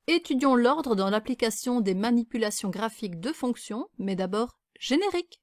Étudions l'ordre dans l'application des manipulations graphiques de fonctions, mais d'abord générique.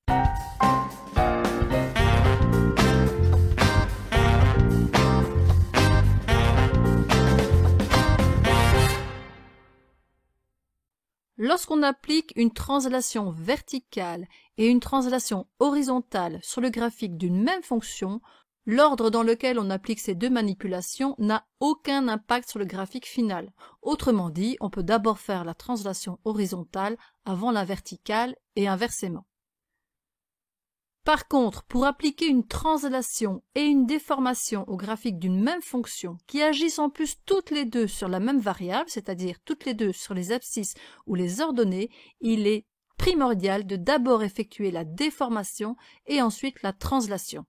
Lorsqu'on applique une translation verticale et une translation horizontale sur le graphique d'une même fonction, l'ordre dans lequel on applique ces deux manipulations n'a aucun impact sur le graphique final. Autrement dit, on peut d'abord faire la translation horizontale avant la verticale et inversement. Par contre, pour appliquer une translation et une déformation au graphique d'une même fonction qui agissent en plus toutes les deux sur la même variable, c'est-à-dire toutes les deux sur les abscisses ou les ordonnées, il est primordial de d'abord effectuer la déformation et ensuite la translation.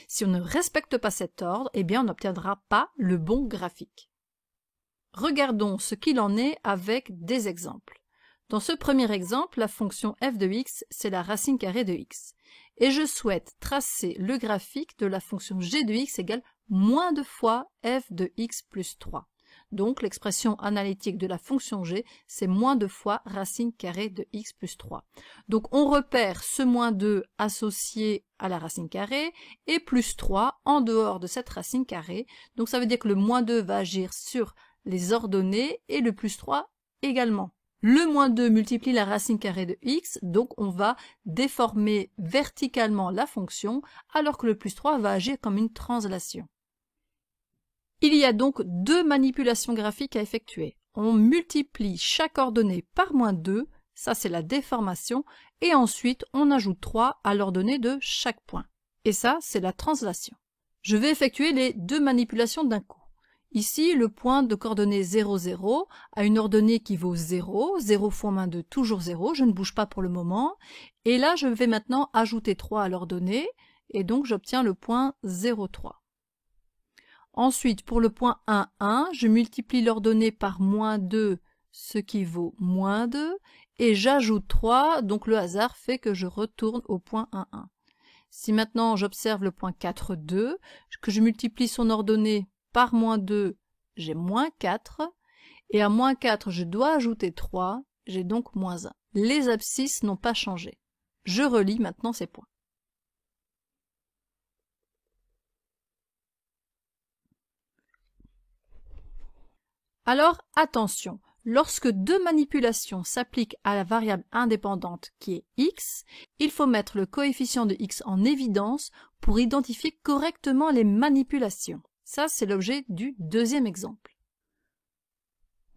Si on ne respecte pas cet ordre, eh bien on n'obtiendra pas le bon graphique. Regardons ce qu'il en est avec des exemples. Dans ce premier exemple, la fonction f de x, c'est la racine carrée de x. Et je souhaite tracer le graphique de la fonction g de x égale moins 2 fois f de x plus 3. Donc l'expression analytique de la fonction g, c'est moins 2 fois racine carrée de x plus 3. Donc on repère ce moins 2 associé à la racine carrée et plus 3 en dehors de cette racine carrée. Donc ça veut dire que le moins 2 va agir sur les ordonnées et le plus 3 également. Le moins 2 multiplie la racine carrée de x, donc on va déformer verticalement la fonction, alors que le plus 3 va agir comme une translation. Il y a donc deux manipulations graphiques à effectuer. On multiplie chaque ordonnée par moins 2, ça c'est la déformation, et ensuite on ajoute 3 à l'ordonnée de chaque point. Et ça, c'est la translation. Je vais effectuer les deux manipulations d'un coup. Ici, le point de coordonnées 0, 0 a une ordonnée qui vaut 0, 0 fois moins 2, toujours 0, je ne bouge pas pour le moment. Et là, je vais maintenant ajouter 3 à l'ordonnée, et donc j'obtiens le point 0, 3. Ensuite, pour le point 1, 1, je multiplie l'ordonnée par moins 2, ce qui vaut moins 2, et j'ajoute 3, donc le hasard fait que je retourne au point 1, 1. Si maintenant j'observe le point 4, 2, que je multiplie son ordonnée par moins 2, j'ai moins 4, et à moins 4, je dois ajouter 3, j'ai donc moins 1. Les abscisses n'ont pas changé. Je relis maintenant ces points. Alors, attention, lorsque deux manipulations s'appliquent à la variable indépendante qui est x, il faut mettre le coefficient de x en évidence pour identifier correctement les manipulations. Ça, c'est l'objet du deuxième exemple.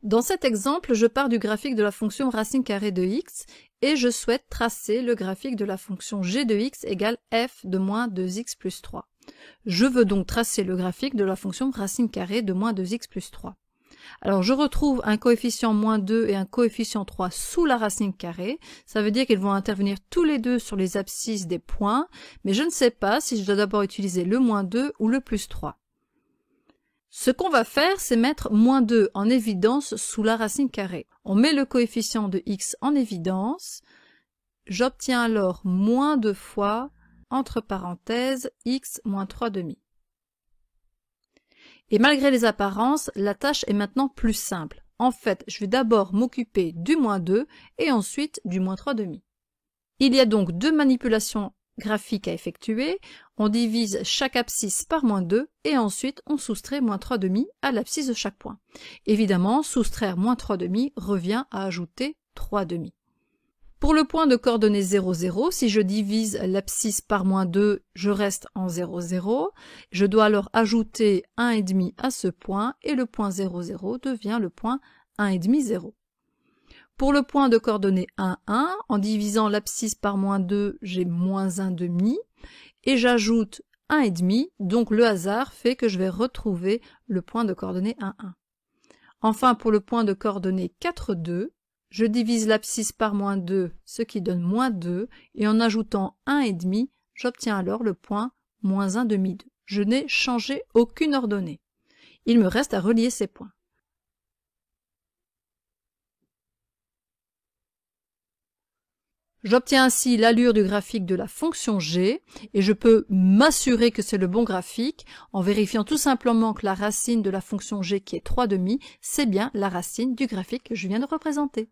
Dans cet exemple, je pars du graphique de la fonction racine carrée de x et je souhaite tracer le graphique de la fonction g de x égale f de moins 2x plus 3. Je veux donc tracer le graphique de la fonction racine carrée de moins 2x plus 3. Alors je retrouve un coefficient moins 2 et un coefficient 3 sous la racine carrée. Ça veut dire qu'ils vont intervenir tous les deux sur les abscisses des points, mais je ne sais pas si je dois d'abord utiliser le moins 2 ou le plus 3. Ce qu'on va faire, c'est mettre moins 2 en évidence sous la racine carrée. On met le coefficient de x en évidence. J'obtiens alors moins 2 fois, entre parenthèses, x moins 3 demi. Et malgré les apparences, la tâche est maintenant plus simple. En fait, je vais d'abord m'occuper du moins 2 et ensuite du moins 3 demi. Il y a donc deux manipulations graphiques à effectuer. On divise chaque abscisse par moins 2 et ensuite on soustrait moins 3 demi à l'abscisse de chaque point. Évidemment, soustraire moins 3 demi revient à ajouter 3 demi. Pour le point de coordonnées 0, 0, si je divise l'abscisse par moins 2, je reste en 0, 0. Je dois alors ajouter 1,5 à ce point et le point 0, 0 devient le point 1,5, 0. Pour le point de coordonnées 1, 1, en divisant l'abscisse par moins 2, j'ai moins 1,5 et j'ajoute 1,5, donc le hasard fait que je vais retrouver le point de coordonnées 1, 1. Enfin, pour le point de coordonnées 4, 2, je divise l'abscisse par moins 2, ce qui donne moins 2, et en ajoutant 1,5, j'obtiens alors le point moins 1,5. Je n'ai changé aucune ordonnée. Il me reste à relier ces points. J'obtiens ainsi l'allure du graphique de la fonction g et je peux m'assurer que c'est le bon graphique en vérifiant tout simplement que la racine de la fonction g qui est 3/2, c'est bien la racine du graphique que je viens de représenter.